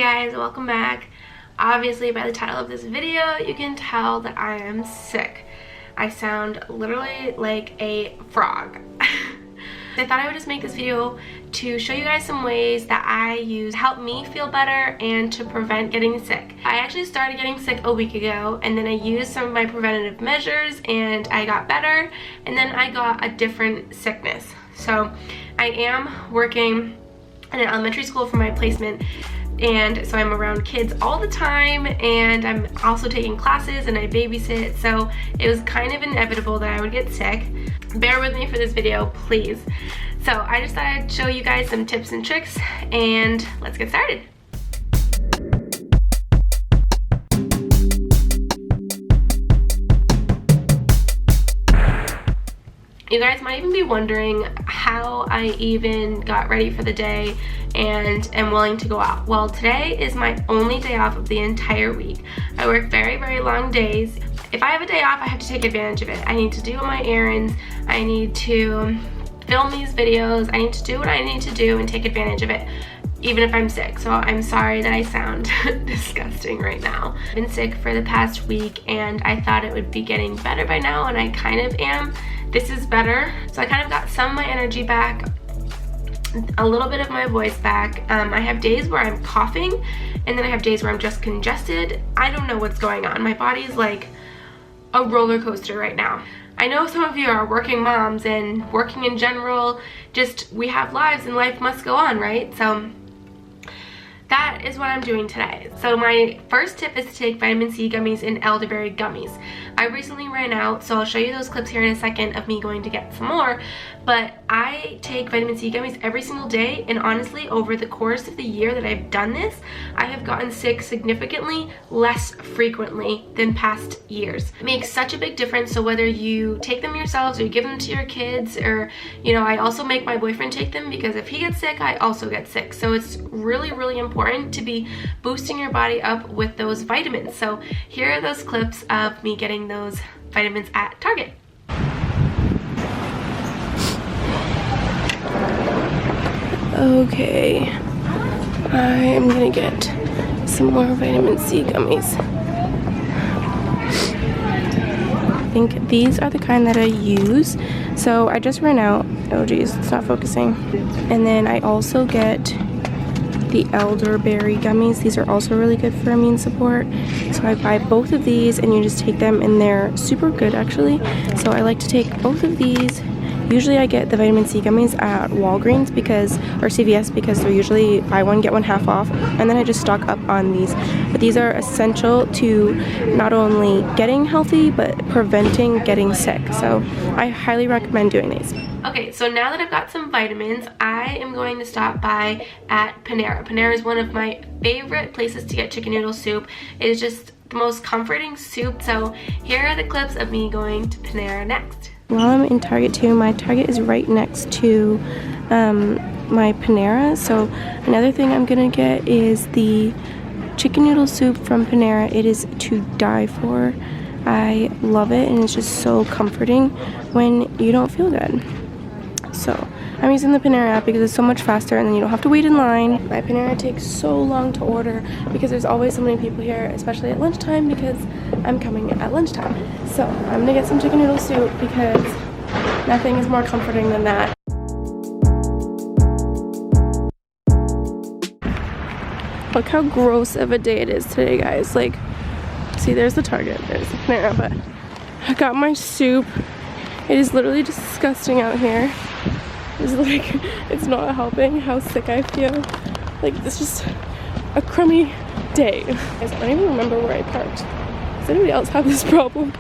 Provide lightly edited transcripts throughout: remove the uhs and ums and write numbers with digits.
guys, welcome back. Obviously by the title of this video you can tell that I am sick. I sound literally like a frog. I thought I would just make this video to show you guys some ways that I use to help me feel better and to prevent getting sick. I actually started getting sick a week ago, and then I used some of my preventative measures and I got better, and then I got a different sickness. So I am working in an elementary school for my placement, and so I'm around kids all the time, and I'm also taking classes and I babysit, so it was kind of inevitable that I would get sick. Bear with me for this video, please. So I just thought I'd show you guys some tips and tricks, and let's get started. You guys might even be wondering how I even got ready for the day and am willing to go out. Well, today is my only day off of the entire week. I work very, very long days. If I have a day off, I have to take advantage of it. I need to do my errands, I need to film these videos, I need to do what I need to do and take advantage of it, even if I'm sick. So I'm sorry that I sound disgusting right now. I've been sick for the past week and I thought it would be getting better by now, and I kind of am. This is better. So I kind of got some of my energy back, a little bit of my voice back. I have days where I'm coughing, and then I have days where I'm just congested. I don't know what's going on. My body's like a roller coaster right now. I know some of you are working moms and working in general, just we have lives and life must go on, right? So that is what I'm doing today. So my first tip is to take vitamin C gummies and elderberry gummies. I recently ran out, so I'll show you those clips here in a second of me going to get some more, but I take vitamin C gummies every single day, and honestly over the course of the year that I've done this, I have gotten sick significantly less frequently than past years. It makes such a big difference. So whether you take them yourselves or you give them to your kids, or I also make my boyfriend take them because if he gets sick I also get sick. So it's really, really important to be boosting your body up with those vitamins. So here are those clips of me getting those vitamins at Target. Okay, I am gonna get some more vitamin C gummies. I think these are the kind that I use. So I just ran out. Oh geez, it's not focusing. And then I also get the elderberry gummies. These are also really good for immune support. So I buy both of these and you just take them, and they're super good actually. So I like to take both of these. Usually I get the vitamin C gummies at Walgreens or CVS because they're usually buy one get one half off, and then I just stock up on these. But these are essential to not only getting healthy but preventing getting sick. So I highly recommend doing these. Okay, so now that I've got some vitamins, I am going to stop by at Panera. Panera is one of my favorite places to get chicken noodle soup. It is just the most comforting soup. So here are the clips of me going to Panera next. While I'm in Target too, my Target is right next to my Panera. So another thing I'm gonna get is the chicken noodle soup from Panera. It is to die for. I love it, and it's just so comforting when you don't feel good. So I'm using the Panera app because it's so much faster, and then you don't have to wait in line. My Panera takes so long to order because there's always so many people here, especially at lunchtime, because I'm coming at lunchtime. So I'm gonna get some chicken noodle soup because nothing is more comforting than that. Look how gross of a day it is today, guys. Like, see, there's the Target, there's the Panera, but I got my soup. It is literally disgusting out here. It's not helping how sick I feel. Like, it's just a crummy day. Guys, I don't even remember where I parked. Does anybody else have this problem?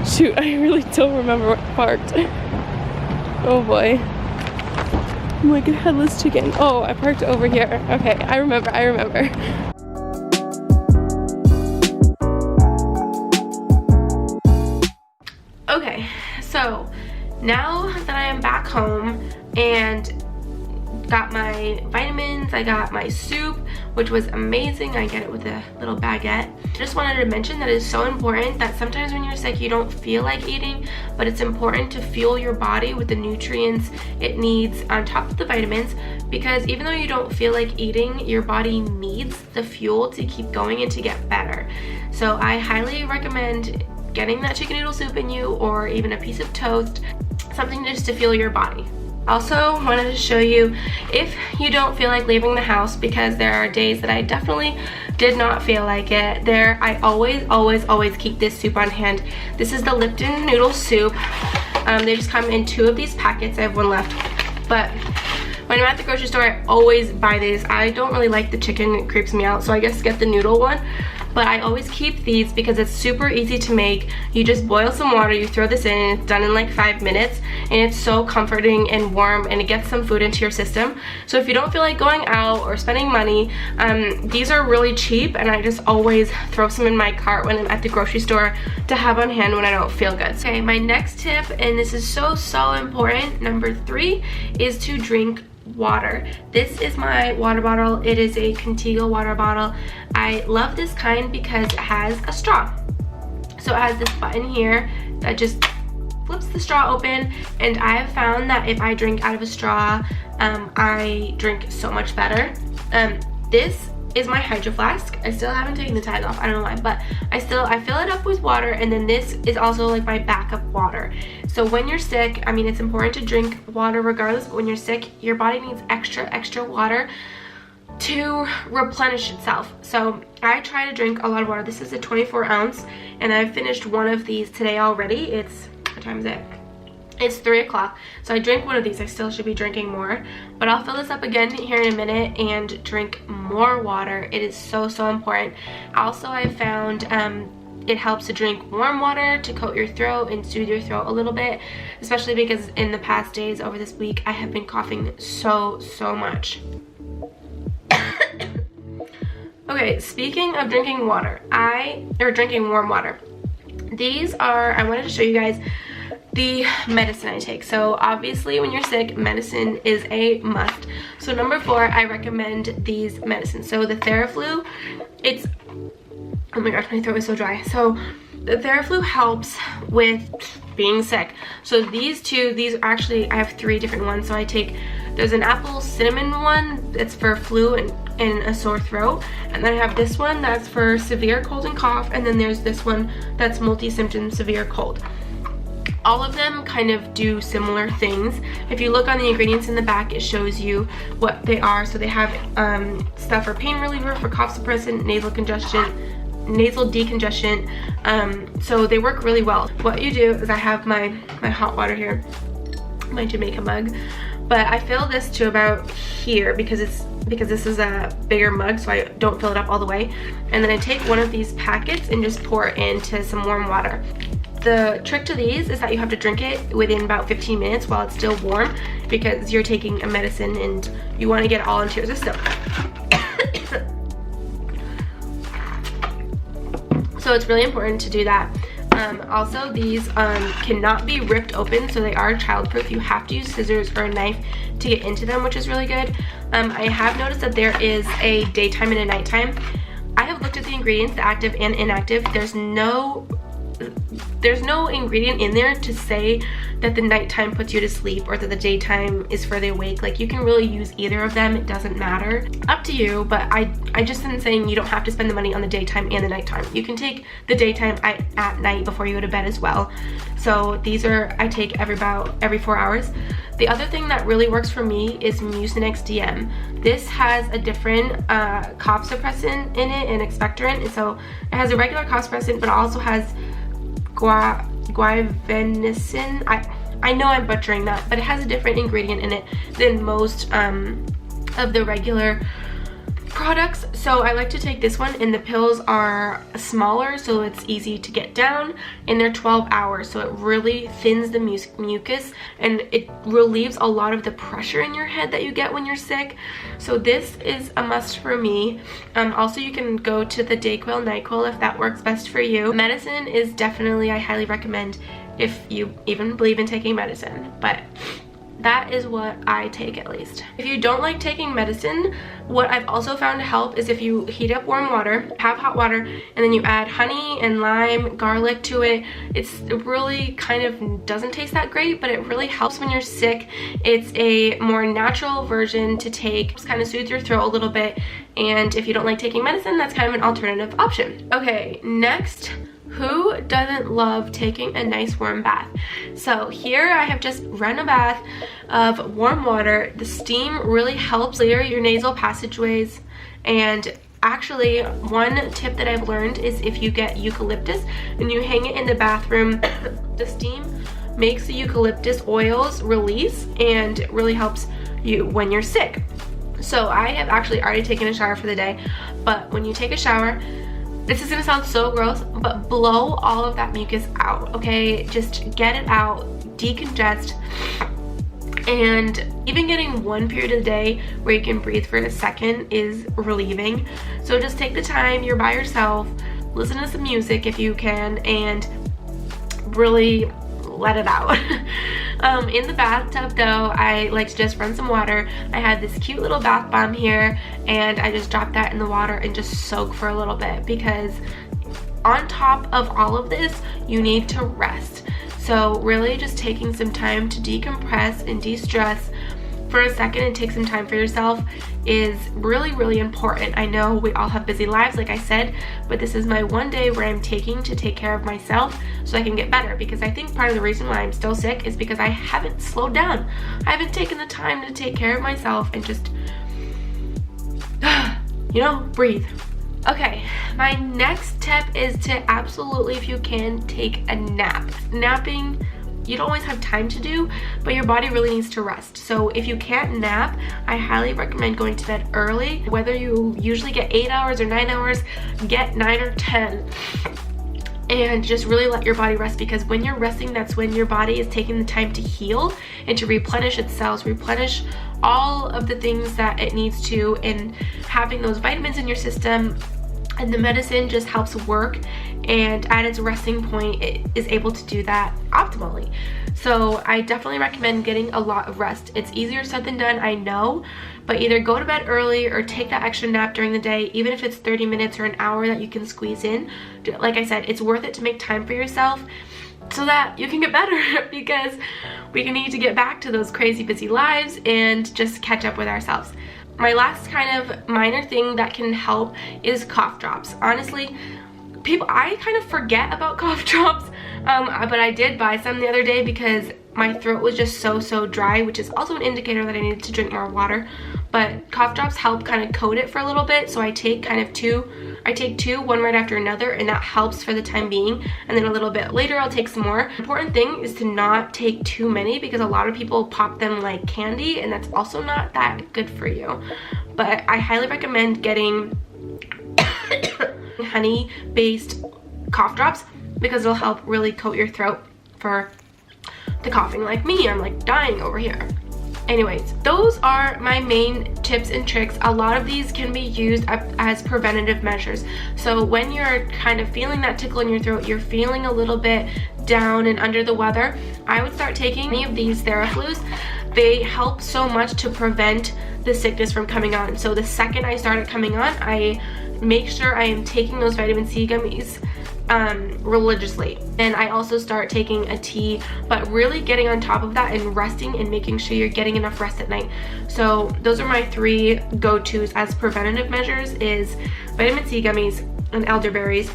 Shoot, I really don't remember where I parked. Oh boy. I'm like a headless chicken. Oh, I parked over here. Okay, I remember. Okay, so now that I am back home and got my vitamins, I got my soup, which was amazing. I get it with a little baguette. Just wanted to mention that it's so important that sometimes when you're sick you don't feel like eating, but it's important to fuel your body with the nutrients it needs on top of the vitamins. because even though you don't feel like eating, your body needs the fuel to keep going and to get better. So I highly recommend getting that chicken noodle soup in you, or even a piece of toast, something just to fuel your body. Also wanted to show you, if you don't feel like leaving the house, because there are days that I definitely did not feel like it, I always keep this soup on hand. This is the Lipton noodle soup. They just come in 2 of these packets. I have 1 left, but when I'm at the grocery store, I always buy these. I don't really like the chicken, it creeps me out, so I guess get the noodle one. But I always keep these because it's super easy to make. You just boil some water, you throw this in, and it's done in like 5 minutes. And it's so comforting and warm, and it gets some food into your system. So if you don't feel like going out or spending money, these are really cheap, and I just always throw some in my cart when I'm at the grocery store to have on hand when I don't feel good. Okay, my next tip, and this is so important, number 3, is to drink water. This is my water bottle. It is a Contigo water bottle. I love this kind because it has a straw. So it has this button here that just flips the straw open, and I have found that if I drink out of a straw, I drink so much better. This is my hydro flask. I still haven't taken the tag off, I don't know why, but I fill it up with water, and then this is also like my backup water. So when you're sick, I mean, it's important to drink water regardless, but when you're sick, your body needs extra water to replenish itself. So I try to drink a lot of water. This is a 24 ounce, and I've finished 1 of these today already. It's, what time is it? It's 3 o'clock, so I drank 1 of these. I still should be drinking more, but I'll fill this up again here in a minute and drink more water. It is so important. Also, I found it helps to drink warm water to coat your throat and soothe your throat a little bit, especially because in the past days over this week I have been coughing so much. Okay, speaking of drinking water, drinking warm water, these are, I wanted to show you guys the medicine I take. So obviously when you're sick, medicine is a must. So number 4, I recommend these medicines. So the Theraflu, it's, oh my gosh, my throat is so dry. So the Theraflu helps with being sick. So these are actually, I have 3 different ones. So I take, there's an apple cinnamon one that's for flu and a sore throat, and then I have this one that's for severe cold and cough, and then there's this one that's multi-symptom severe cold. All of them kind of do similar things. If you look on the ingredients in the back, it shows you what they are. So they have stuff for pain reliever, for cough suppressant, nasal decongestion. So they work really well. What you do is, I have my hot water here, my Jamaica mug, but I fill this to about here because this is a bigger mug, so I don't fill it up all the way. And then I take 1 of these packets and just pour it into some warm water. The trick to these is that you have to drink it within about 15 minutes while it's still warm, because you're taking a medicine and you want to get it all into your system. So it's really important to do that. Also, these cannot be ripped open, so they are childproof. You have to use scissors or a knife to get into them, which is really good. I have noticed that there is a daytime and a nighttime. I have looked at the ingredients, the active and inactive. There's no ingredient in there to say that the nighttime puts you to sleep or that the daytime is for the awake. Like, you can really use either of them, it doesn't matter. Up to you, but I just am saying you don't have to spend the money on the daytime and the nighttime. You can take the daytime at night before you go to bed as well. So these are, I take every 4 hours. The other thing that really works for me is Mucinex DM. This has a different cough suppressant in it and expectorant. So it has a regular cough suppressant, but it also has guaifenesin. I know I'm butchering that, but it has a different ingredient in it than most of the regular products. So I like to take this one, and the pills are smaller, so it's easy to get down, and they're 12 hours, so it really thins the mucus and it relieves a lot of the pressure in your head that you get when you're sick. So this is a must for me. Also, you can go to the Dayquil, NyQuil if that works best for you. Medicine is definitely, I highly recommend if you even believe in taking medicine, but That is what I take, at least. If you don't like taking medicine, what I've also found to help is if you heat up warm water, have hot water, and then you add honey and lime, garlic to it. It really kind of doesn't taste that great, but it really helps when you're sick. It's a more natural version to take. Just kind of soothes your throat a little bit, and if you don't like taking medicine, that's kind of an alternative option. Okay, next, who doesn't love taking a nice warm bath? So here I have just run a bath of warm water. The steam really helps clear your nasal passageways, and actually one tip that I've learned is if you get eucalyptus and you hang it in the bathroom, the steam makes the eucalyptus oils release and it really helps you when you're sick. So I have actually already taken a shower for the day, but when you take a shower, this is gonna sound so gross, but blow all of that mucus out, okay? Just get it out, decongest, and even getting one period of the day where you can breathe for a second is relieving. So just take the time, you're by yourself, listen to some music if you can, and really let it out. In the bathtub though, I like to just run some water. I had this cute little bath bomb here, and I just dropped that in the water and just soak for a little bit, because on top of all of this, you need to rest. So really just taking some time to decompress and de-stress for a second and take some time for yourself is really, really important. I know we all have busy lives, like I said, but this is my one day where I'm taking to take care of myself so I can get better, because I think part of the reason why I'm still sick is because I haven't slowed down. I haven't taken the time to take care of myself and just, you know, breathe. Okay, my next tip is to absolutely, if you can, take a nap. Napping, you don't always have time to do, but your body really needs to rest. So if you can't nap, I highly recommend going to bed early. Whether you usually get 8 hours or 9 hours, get 9 or 10. And just really let your body rest, because when you're resting, that's when your body is taking the time to heal and to replenish its cells, replenish all of the things that it needs to, and having those vitamins in your system and the medicine just helps work, and at its resting point it is able to do that optimally. So I definitely recommend getting a lot of rest. It's easier said than done, I know, but either go to bed early or take that extra nap during the day, even if it's 30 minutes or an hour that you can squeeze in. Like I said, it's worth it to make time for yourself so that you can get better, because we need to get back to those crazy busy lives and just catch up with ourselves. My last kind of minor thing that can help is cough drops. Honestly, I kind of forget about cough drops, but I did buy some the other day because my throat was just so dry, which is also an indicator that I needed to drink more water. But cough drops help kind of coat it for a little bit, so I take kind of two, one right after another, and that helps for the time being. And then a little bit later I'll take some more. Important thing is to not take too many, because a lot of people pop them like candy, and that's also not that good for you. But I highly recommend getting honey-based cough drops, because it'll help really coat your throat for the coughing like me. I'm like dying over here. Anyways, those are my main tips and tricks. A lot of these can be used as preventative measures. So when you're kind of feeling that tickle in your throat, you're feeling a little bit down and under the weather, I would start taking any of these Theraflus. They help so much to prevent the sickness from coming on. So the second I started coming on, I make sure I am taking those vitamin C gummies religiously. And I also start taking a tea, but really getting on top of that and resting and making sure you're getting enough rest at night. So those are my 3 go-tos as preventative measures: is vitamin C gummies and elderberries,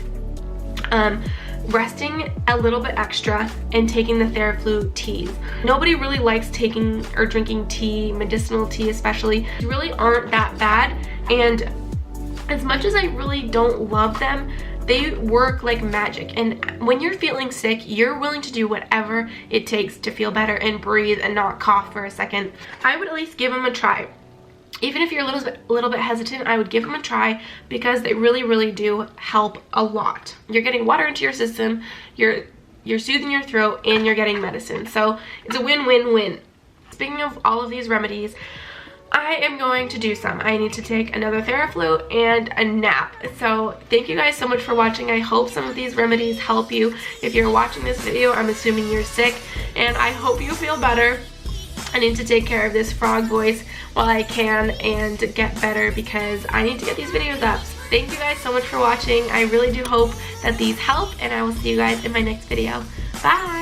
resting a little bit extra, and taking the Theraflu teas. Nobody really likes taking or drinking tea, medicinal tea especially. They really aren't that bad, and as much as I really don't love them, they work like magic. And when you're feeling sick, you're willing to do whatever it takes to feel better and breathe and not cough for a second. I would at least give them a try. Even if you're a little bit hesitant, I would give them a try, because they really do help a lot. You're getting water into your system, you're soothing your throat, and you're getting medicine. So it's a win-win-win. Speaking of all of these remedies, I am going to do some. I need to take another Theraflu and a nap. So thank you guys so much for watching. I hope some of these remedies help you. If you're watching this video, I'm assuming you're sick, and I hope you feel better. I need to take care of this frog voice while I can and get better because I need to get these videos up. Thank you guys so much for watching. I really do hope that these help, and I will see you guys in my next video. Bye!